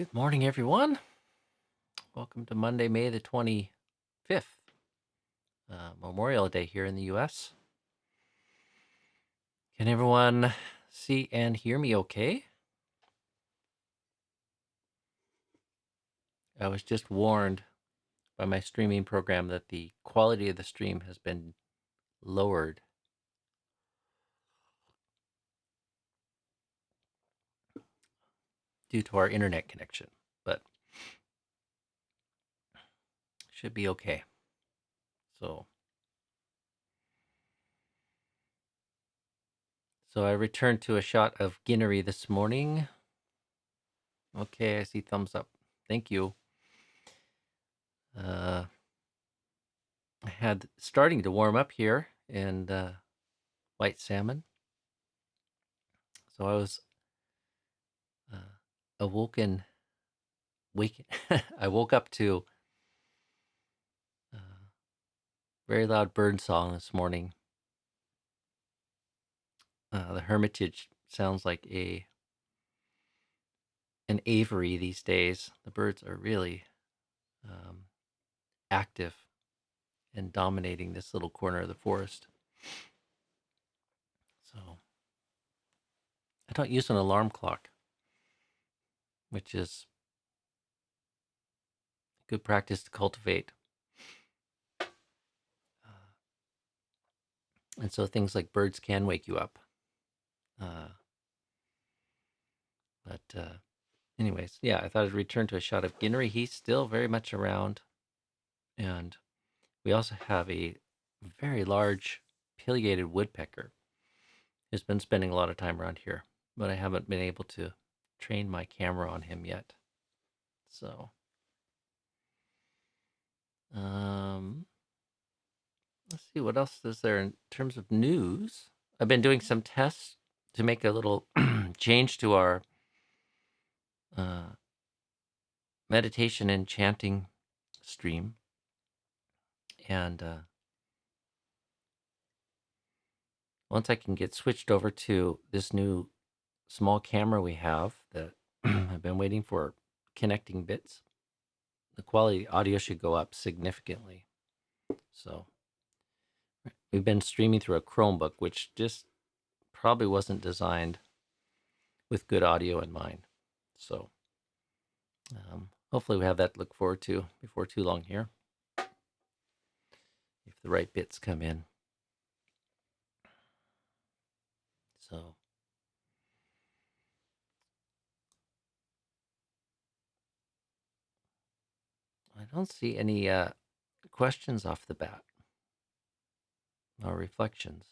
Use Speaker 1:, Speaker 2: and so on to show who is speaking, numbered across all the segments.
Speaker 1: Good morning, everyone. Welcome to Monday, May the 25th, Memorial Day here in the U.S. Can everyone see and hear me okay? I was just warned by my streaming program that the quality of the stream has been lowered due to our internet connection, but should be okay. So I returned to a shot of Guinery this morning. Okay, I see thumbs up. Thank you. I had starting to warm up here and white salmon. So I was awoken, I woke up to very loud bird song this morning. The Hermitage sounds like an aviary these days. The birds are really active and dominating this little corner of the forest. So I don't use an alarm clock, which is good practice to cultivate. And so things like birds can wake you up. Anyways, yeah, I thought I'd return to a shot of Guinery. He's still very much around. And we also have a very large pileated woodpecker who's been spending a lot of time around here, but I haven't been able to train my camera on him yet. So, let's see, what else is there in terms of news? I've been doing some tests to make a little change to our meditation and chanting stream. And once I can get switched over to this new small camera we have that I've been waiting for connecting bits, the quality of audio should go up significantly. So we've been streaming through a Chromebook, which just probably wasn't designed with good audio in mind. So hopefully we have that to look forward to before too long here, if the right bits come in. So I don't see any questions off the bat or reflections.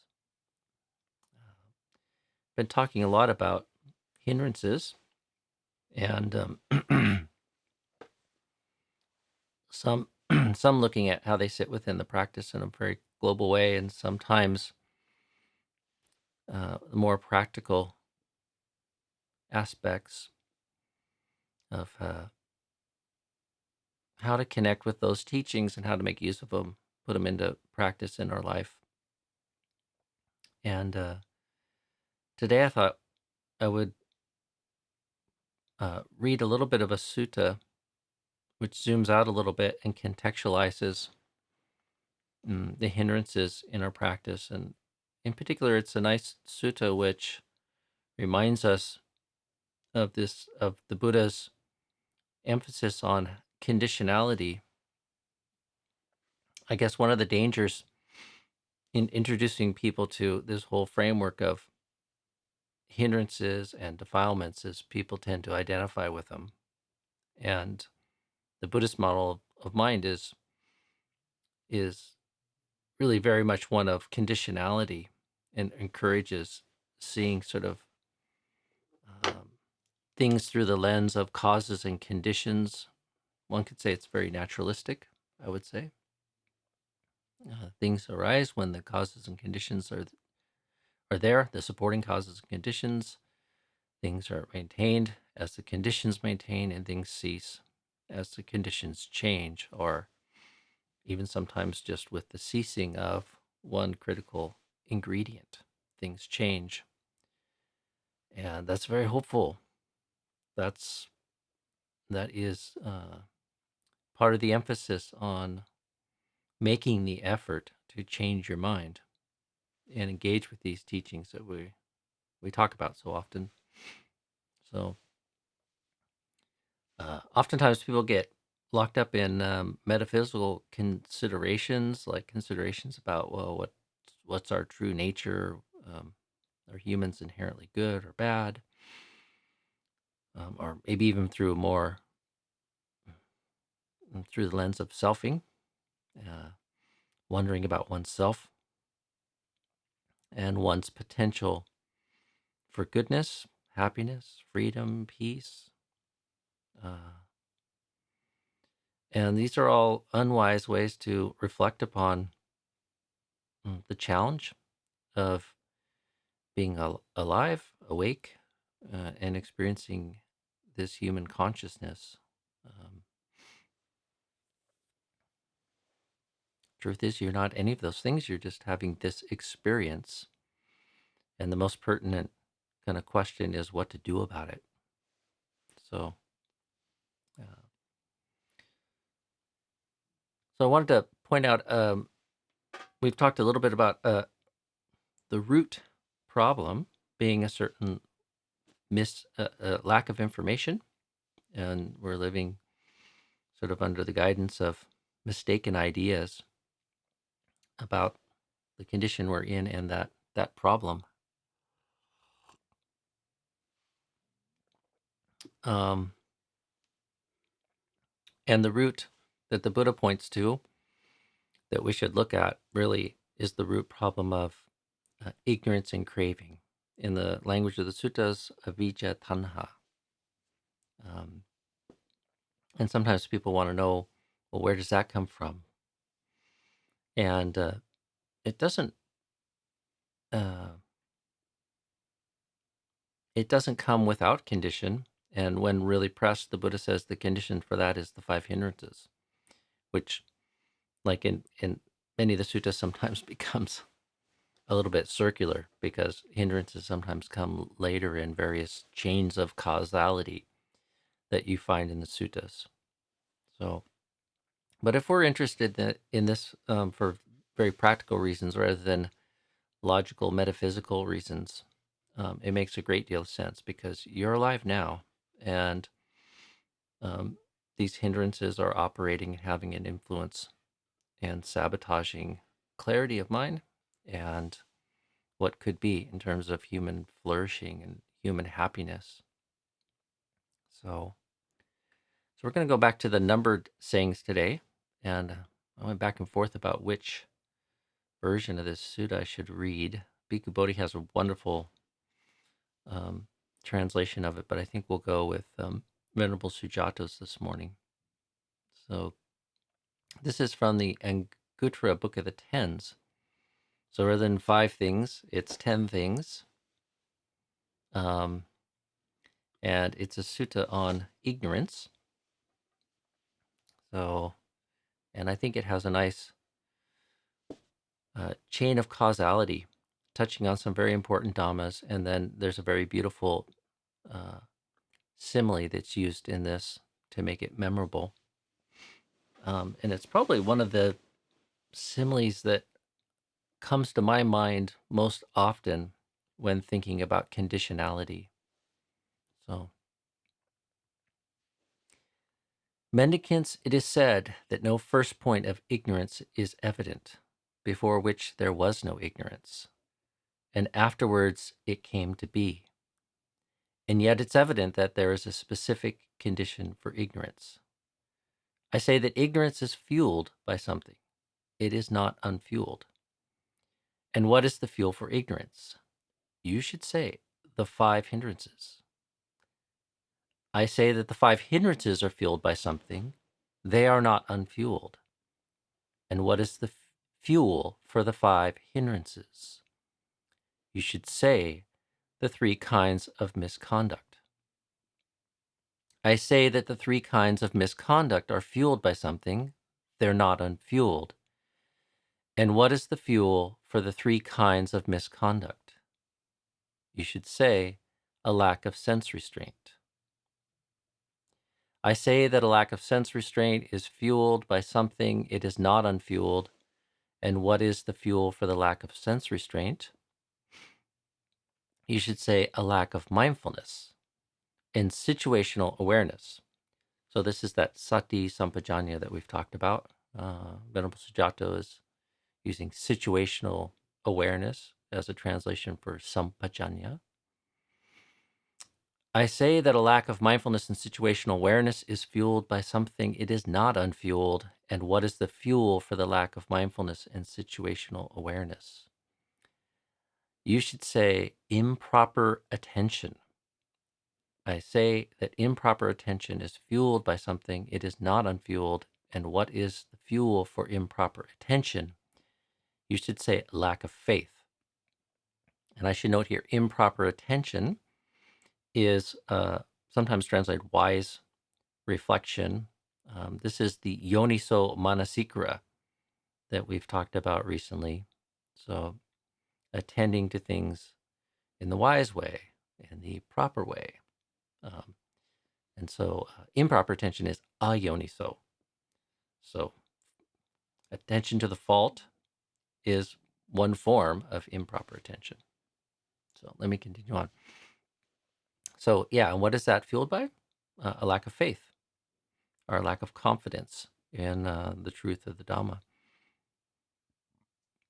Speaker 1: Been talking a lot about hindrances and some some looking at how they sit within the practice in a very global way, and sometimes the more practical aspects of how to connect with those teachings and how to make use of them, put them into practice in our life. And today I thought I would read a little bit of a sutta which zooms out a little bit and contextualizes the hindrances in our practice. And in particular, it's a nice sutta which reminds us of the Buddha's emphasis on conditionality. I guess one of the dangers in introducing people to this whole framework of hindrances and defilements is people tend to identify with them. And the Buddhist model of mind is really very much one of conditionality and encourages seeing sort of things through the lens of causes and conditions. One could say it's very naturalistic, I would say. Things arise when the causes and conditions are there, the supporting causes and conditions. Things are maintained as the conditions maintain, and things cease as the conditions change, or even sometimes just with the ceasing of one critical ingredient, things change. And that's very hopeful. That's that is part of the emphasis on making the effort to change your mind and engage with these teachings that we talk about so often. So oftentimes people get locked up in metaphysical considerations, like considerations about, well, what's our true nature? Um, are humans inherently good or bad? Or maybe even through through the lens of selfing, uh, wondering about oneself and one's potential for goodness, happiness, freedom, peace. Uh, and these are all unwise ways to reflect upon the challenge of being alive, awake, and experiencing this human consciousness. Um, Truth is, you're not any of those things. You're just having this experience. And the most pertinent kind of question is what to do about it. So, uh, so I wanted to point out, we've talked a little bit about the root problem being a certain lack of information, and we're living sort of under the guidance of mistaken ideas about the condition we're in and that problem. Um, and the root that the Buddha points to that we should look at really is the root problem of ignorance and craving. In the language of the suttas, avijja tanha. Um, and sometimes people want to know, well, where does that come from? And it doesn't. Uh, it doesn't come without condition. And when really pressed, the Buddha says the condition for that is the five hindrances, which, like in many of the suttas, sometimes becomes a little bit circular because hindrances sometimes come later in various chains of causality that you find in the suttas. So, but if we're interested in this for very practical reasons rather than logical, metaphysical reasons, it makes a great deal of sense because you're alive now, and um, these hindrances are operating and having an influence and sabotaging clarity of mind and what could be in terms of human flourishing and human happiness. So we're going to go back to the numbered sayings today, and I went back and forth about which version of this sutta I should read. Bhikkhu Bodhi has a wonderful um, translation of it, but I think we'll go with Venerable Sujato's this morning. So this is from the Anguttara Book of the Tens. So rather than 5 things, it's 10 things. Um, and it's a sutta on ignorance. So, and I think it has a nice chain of causality, touching on some very important dhammas. And then there's a very beautiful uh, simile that's used in this to make it memorable. And it's probably one of the similes that comes to my mind most often when thinking about conditionality. So, mendicants, it is said that no first point of ignorance is evident, before which there was no ignorance, and afterwards it came to be. And yet it's evident that there is a specific condition for ignorance. I say that ignorance is fueled by something. It is not unfueled. And what is the fuel for ignorance? You should say the 5 hindrances. I say that the 5 hindrances are fueled by something. They are not unfueled. And what is the fuel for the 5 hindrances? You should say the 3 kinds of misconduct. I say that the 3 kinds of misconduct are fueled by something. They're not unfueled. And what is the fuel for the 3 kinds of misconduct? You should say a lack of sense restraint. I say that a lack of sense restraint is fueled by something it is not unfueled. And what is the fuel for the lack of sense restraint? You should say a lack of mindfulness and situational awareness. So this is that sati sampajanya that we've talked about. Venerable Sujato is using situational awareness as a translation for sampajanya. I say that a lack of mindfulness and situational awareness is fueled by something it is not unfueled. And what is the fuel for the lack of mindfulness and situational awareness? You should say improper attention. I say that improper attention is fueled by something it is not unfueled. And what is the fuel for improper attention? You should say lack of faith. And I should note here, improper attention is sometimes translated wise reflection. This is the yoniso manasikara that we've talked about recently. So attending to things in the wise way, in the proper way. And so improper attention is ayoniso. So attention to the fault is one form of improper attention. So let me continue on. So yeah, and what is that fueled by? A lack of faith or a lack of confidence in the truth of the Dhamma.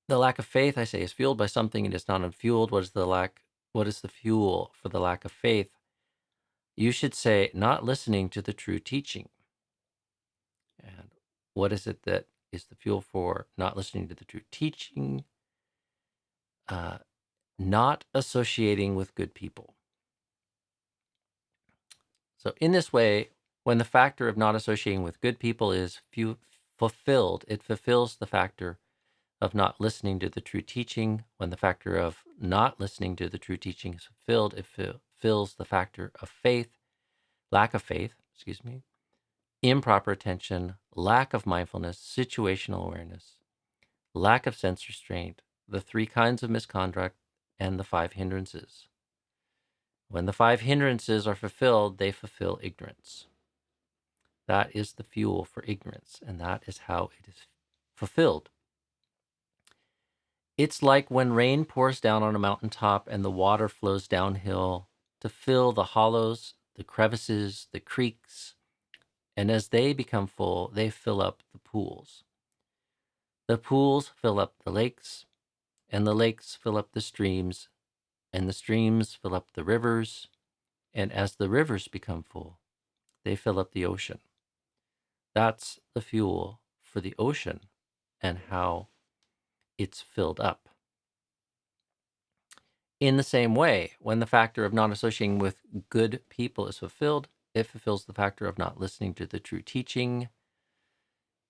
Speaker 1: The lack of faith, I say, is fueled by something it is not unfueled. What is the fuel for the lack of faith? You should say not listening to the true teaching. And what is it that is the fuel for not listening to the true teaching? Not associating with good people. So in this way, when the factor of not associating with good people is fulfilled, it fulfills the factor of not listening to the true teaching. When the factor of not listening to the true teaching is fulfilled, it fulfills the factor of lack of faith, improper attention, lack of mindfulness, situational awareness, lack of sense restraint, the 3 kinds of misconduct, and the 5 hindrances. When the 5 hindrances are fulfilled, they fulfill ignorance. That is the fuel for ignorance, and that is how it is fulfilled. It's like when rain pours down on a mountaintop and the water flows downhill to fill the hollows, the crevices, the creeks, and as they become full, they fill up the pools. The pools fill up the lakes, and the lakes fill up the streams, and the streams fill up the rivers, and as the rivers become full, they fill up the ocean. That's the fuel for the ocean and how it's filled up. In the same way, when the factor of not associating with good people is fulfilled, it fulfills the factor of not listening to the true teaching.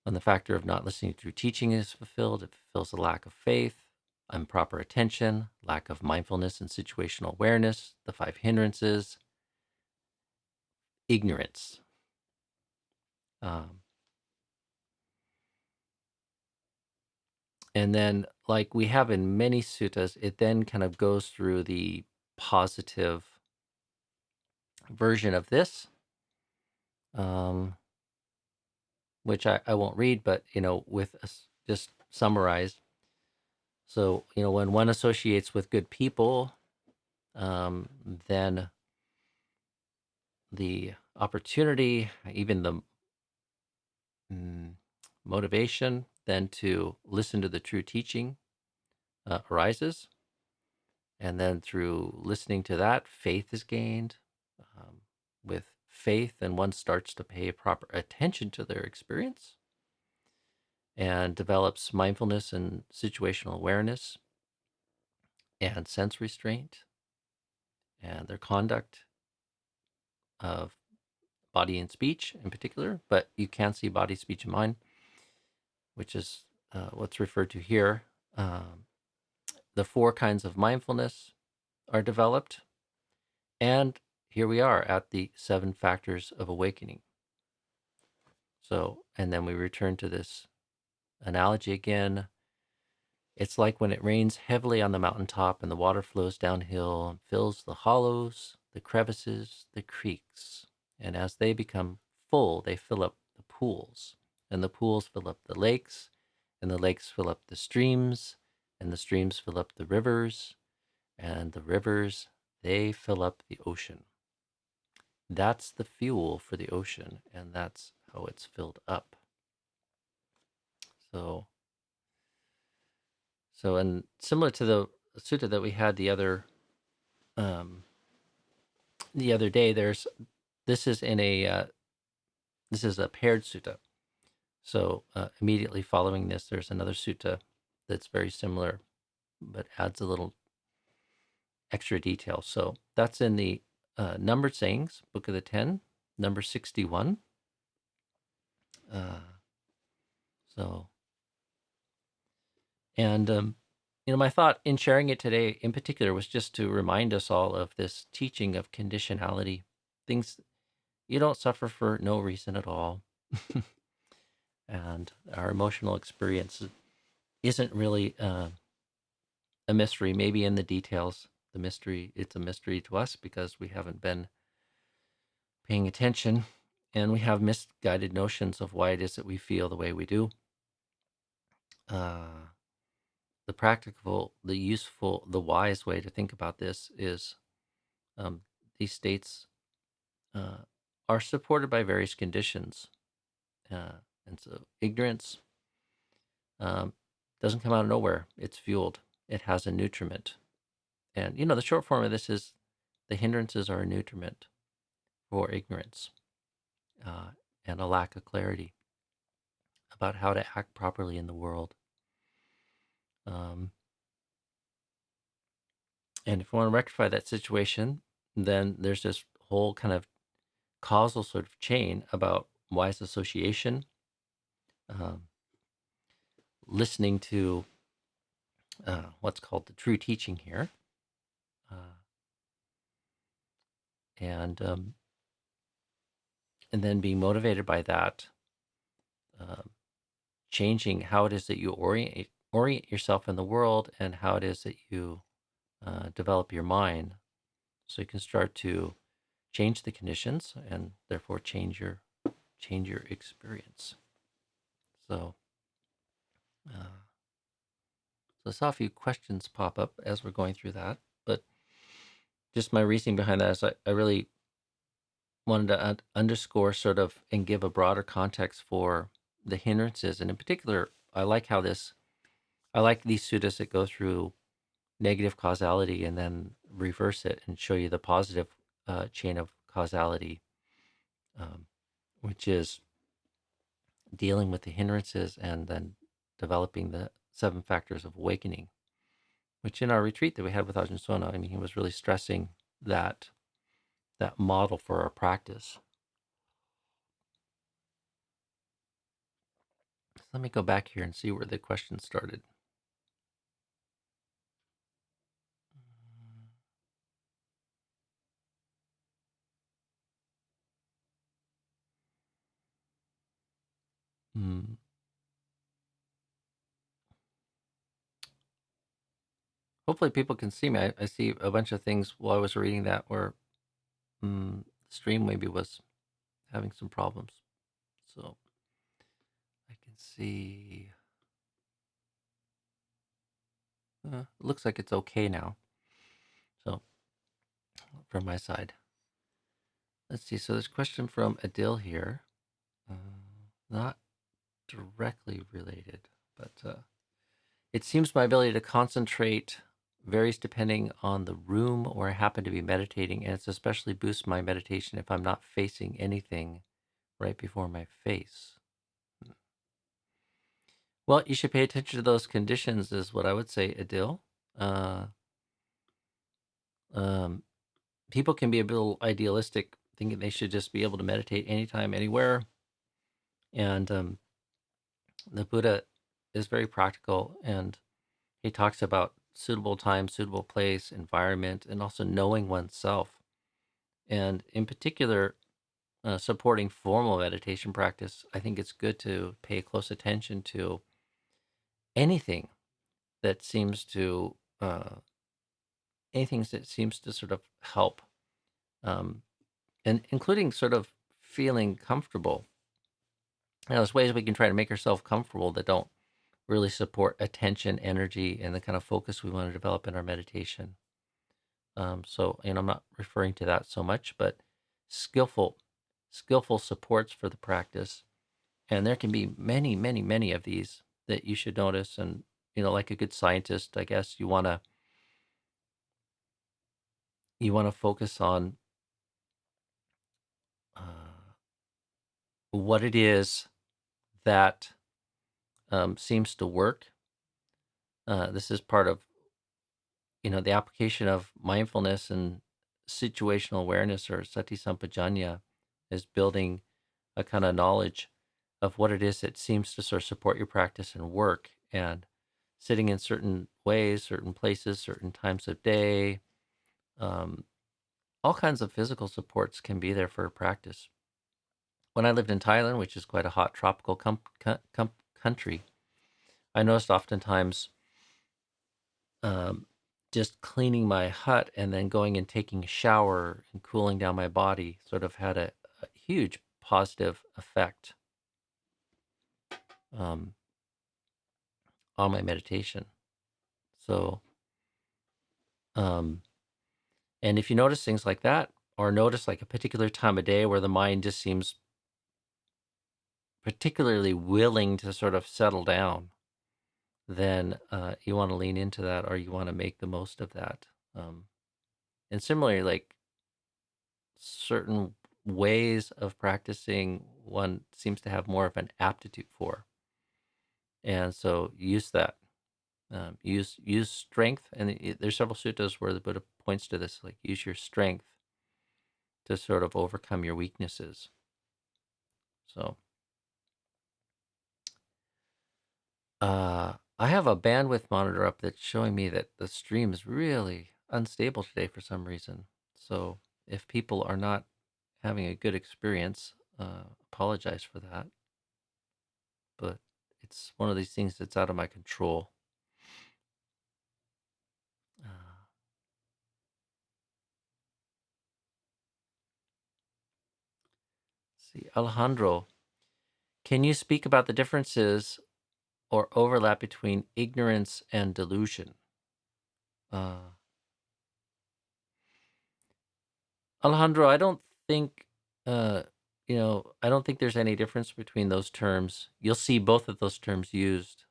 Speaker 1: When the factor of not listening to true teaching is fulfilled, it fulfills the lack of faith, improper attention, lack of mindfulness and situational awareness, the 5 hindrances, ignorance. And then, like we have in many suttas, it then kind of goes through the positive version of this, which I won't read, but, with just summarized. So, when one associates with good people, then the opportunity, even the motivation, then to listen to the true teaching arises. And then through listening to that, faith is gained. With faith, then one starts to pay proper attention to their experience and develops mindfulness and situational awareness and sense restraint and their conduct of body and speech in particular. But you can see body, speech, and mind, which is what's referred to here. The 4 kinds of mindfulness are developed. And here we are at the 7 factors of awakening. So, and then we return to this analogy again. It's like when it rains heavily on the mountaintop and the water flows downhill and fills the hollows, the crevices, the creeks. And as they become full, they fill up the pools, and the pools fill up the lakes, and the lakes fill up the streams, and the streams fill up the rivers, and the rivers, they fill up the ocean. That's the fuel for the ocean, and that's how it's filled up. So, and similar to the sutta that we had um, the other day, this is in a this is a paired sutta. So immediately following this, there's another sutta that's very similar, but adds a little extra detail. So that's in the Numbered Sayings, Book of the Ten, number 61. So, and my thought in sharing it today, in particular, was just to remind us all of this teaching of conditionality. Things you don't suffer for no reason at all, and our emotional experience isn't really a mystery. Maybe in the details, it's a mystery to us because we haven't been paying attention, and we have misguided notions of why it is that we feel the way we do. The practical, the useful, the wise way to think about this is these states are supported by various conditions. And so ignorance doesn't come out of nowhere. It's fueled. It has a nutriment. And, the short form of this is the hindrances are a nutriment for ignorance and a lack of clarity about how to act properly in the world. And if we want to rectify that situation, then there's this whole kind of causal sort of chain about wise association, um, listening to what's called the true teaching here, uh, and then being motivated by that, uh, changing how it is that you orient yourself in the world, and how it is that you develop your mind, so you can start to change the conditions and therefore change your experience. So, so I saw a few questions pop up as we're going through that, but just my reasoning behind that is I really wanted to underscore sort of and give a broader context for the hindrances, and in particular, I like these suttas that go through negative causality and then reverse it and show you the positive chain of causality, which is dealing with the hindrances and then developing the 7 factors of awakening, which in our retreat that we had with Ajahn Sudanto, he was really stressing that model for our practice. So let me go back here and see where the question started. Hopefully people can see me. I see a bunch of things while I was reading that where the stream maybe was having some problems. So I can see. It looks like it's okay now. So from my side. Let's see. So there's a question from Adil here. Not directly related, but it seems my ability to concentrate varies depending on the room where I happen to be meditating, and it's especially boosts my meditation if I'm not facing anything right before my face. Well, you should pay attention to those conditions, is what I would say, Adil. Uh, People can be a little idealistic, thinking they should just be able to meditate anytime, anywhere. And the Buddha is very practical, and he talks about suitable time, suitable place, environment, and also knowing oneself. And in particular, supporting formal meditation practice, I think it's good to pay close attention to anything that seems to sort of help, and including sort of feeling comfortable. There's ways we can try to make ourselves comfortable that don't really support attention, energy, and the kind of focus we want to develop in our meditation. I'm not referring to that so much, but skillful, skillful supports for the practice. And there can be many, many, many of these that you should notice. And, like a good scientist, I guess you want to focus on uh, what it is that seems to work. This is part of the application of mindfulness and situational awareness, or sati sampajanya, is building a kind of knowledge of what it is that seems to sort of support your practice and work, and sitting in certain ways, certain places, certain times of day. Um, all kinds of physical supports can be there for practice. When I lived in Thailand, which is quite a hot tropical country, I noticed oftentimes um, just cleaning my hut and then going and taking a shower and cooling down my body sort of had a huge positive effect um, on my meditation. So, um, and if you notice things like that, or notice like a particular time of day where the mind just seems particularly willing to sort of settle down, then you want to lean into that, or you want to make the most of that. Um, and similarly, like certain ways of practicing one seems to have more of an aptitude for, and so use that. Use strength, and there's several suttas where the Buddha points to this, like use your strength to sort of overcome your weaknesses. So I have a bandwidth monitor up that's showing me that the stream is really unstable today for some reason. So if people are not having a good experience, apologize for that. But it's one of these things that's out of my control. Uh, see, Alejandro, can you speak about the differences or overlap between ignorance and delusion? Uh, Alejandro, I don't think, uh, I don't think there's any difference between those terms. You'll see both of those terms used.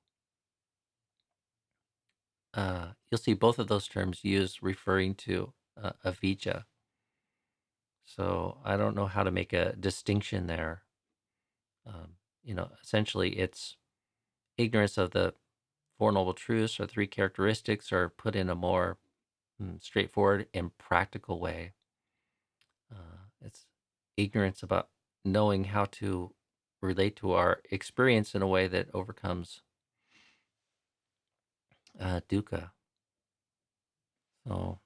Speaker 1: You'll see both of those terms used referring to avijja. So I don't know how to make a distinction there. Essentially, it's ignorance of the Four Noble Truths or three characteristics, are put in a more straightforward and practical way. It's ignorance about knowing how to relate to our experience in a way that overcomes dukkha. So,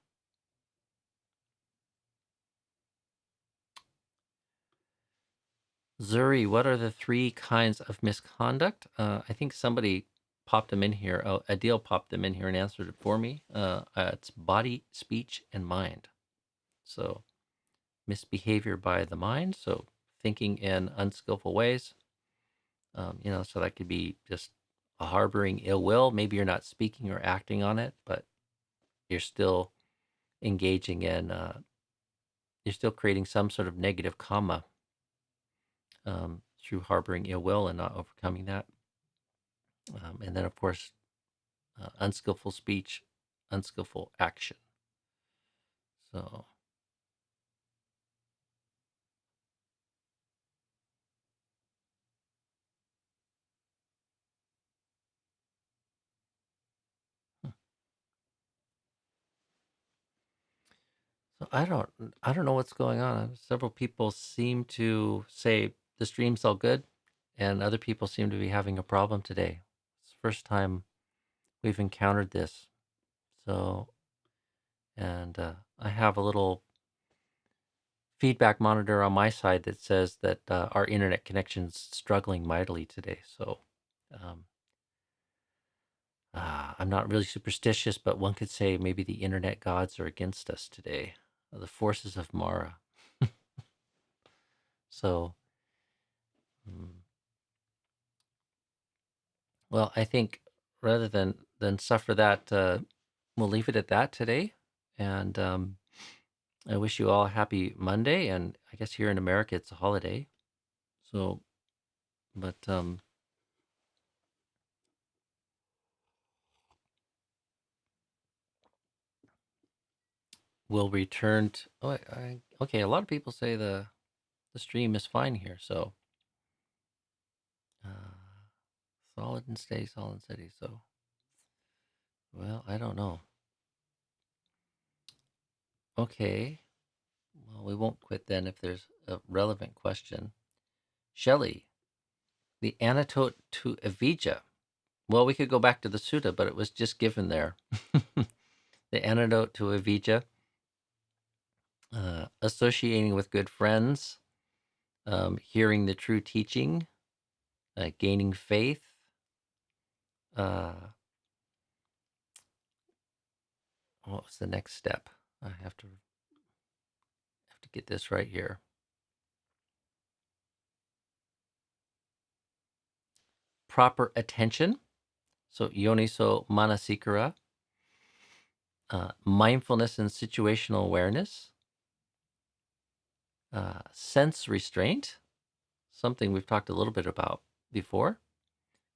Speaker 1: Zuri, what are the three kinds of misconduct? I think somebody popped them in here. Oh, Adil popped them in here and answered it for me. It's body, speech, and mind. So, misbehavior by the mind. So, thinking in unskillful ways. So that could be just a harboring ill will. Maybe you're not speaking or acting on it, but you're still engaging in, you're still creating some sort of negative karma through harboring ill will and not overcoming that. And then, of course, unskillful speech, unskillful action. So, so I don't know what's going on. Several people seem to say the stream's all good, and other people seem to be having a problem today. It's the first time we've encountered this. So, and I have a little feedback monitor on my side that says that our internet connection's struggling mightily today. So, um, I'm not really superstitious, but one could say maybe the internet gods are against us today, the forces of Mara. So, mm, well, I think rather than suffer that, we'll leave it at that today. And I wish you all a happy Monday. And I guess here in America it's a holiday. So, but we'll return to. Oh, okay. A lot of people say the stream is fine here. So, solid and steady, solid and steady. So, well, I don't know. Okay. Well, we won't quit then if there's a relevant question. Shelley, the antidote to avijja. Well, we could go back to the Sutta, but it was just given there. The antidote to avijja, associating with good friends, hearing the true teaching, gaining faith. What was the next step? I have to get this right here. Proper attention. So yoniso manasikara, mindfulness and situational awareness, sense restraint, something we've talked a little bit about before,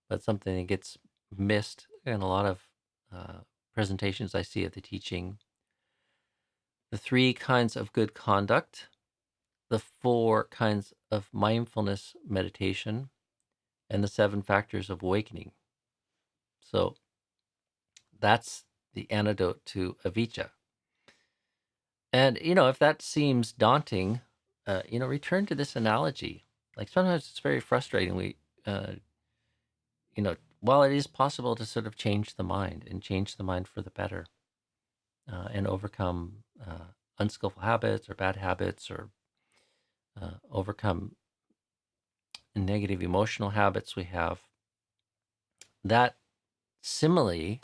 Speaker 1: but something that gets missed in a lot of presentations I see of the teaching. The 3 kinds of good conduct, the 4 kinds of mindfulness meditation, and the 7 factors of awakening. So that's the antidote to avijja. And, if that seems daunting, return to this analogy. Like sometimes it's very frustrating. Uh, while it is possible to sort of change the mind and change the mind for the better, and overcome unskillful habits or bad habits, or overcome negative emotional habits we have, that simile,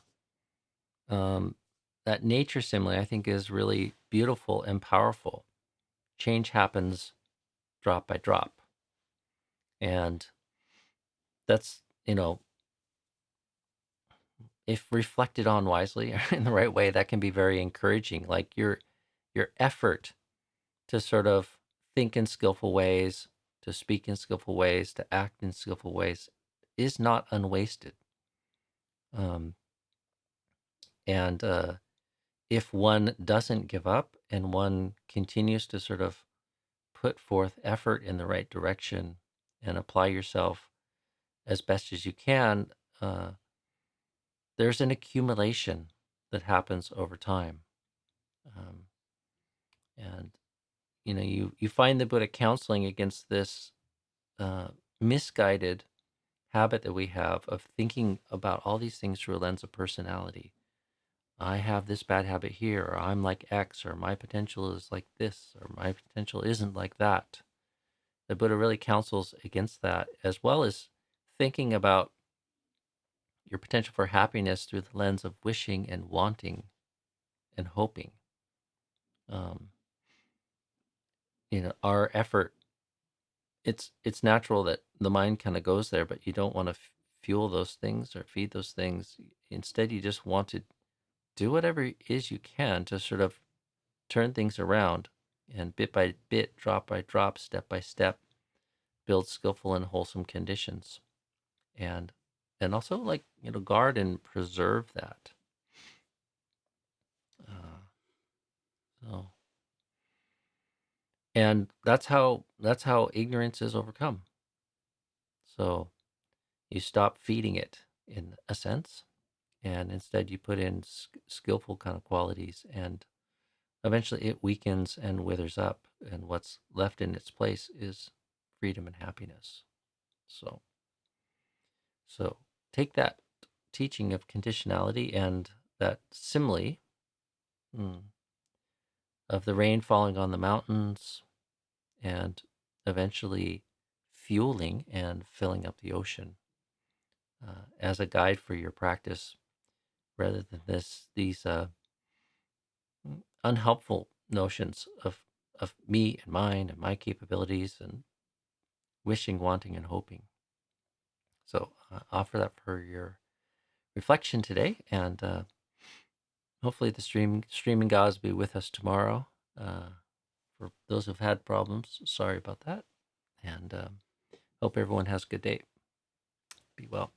Speaker 1: that nature simile, I think is really beautiful and powerful. Change happens drop by drop. And that's, if reflected on wisely in the right way, that can be very encouraging. Like your effort to sort of think in skillful ways, to speak in skillful ways, to act in skillful ways is not unwasted. Um, and if one doesn't give up and one continues to sort of put forth effort in the right direction and apply yourself as best as you can, there's an accumulation that happens over time. Um, and you find the Buddha counseling against this misguided habit that we have of thinking about all these things through a lens of personality. I have this bad habit here, or I'm like X, or my potential is like this, or my potential isn't like that. The Buddha really counsels against that, as well as thinking about your potential for happiness through the lens of wishing and wanting and hoping. Um, our effort, it's natural that the mind kind of goes there, but you don't want to fuel those things or feed those things. Instead, you just want to do whatever it is you can to sort of turn things around, and bit by bit, drop by drop, step by step, build skillful and wholesome conditions, and also, like, guard and preserve that. So, and that's how ignorance is overcome. So you stop feeding it, in a sense, and instead you put in skillful kind of qualities, and eventually it weakens and withers up, and what's left in its place is freedom and happiness. So take that teaching of conditionality and that simile, of the rain falling on the mountains and eventually fueling and filling up the ocean, as a guide for your practice, rather than these unhelpful notions of me and mine and my capabilities, and wishing, wanting, and hoping. So offer that for your reflection today, and hopefully the streaming gods be with us tomorrow. For those who've had problems, sorry about that, and hope everyone has a good day. Be well.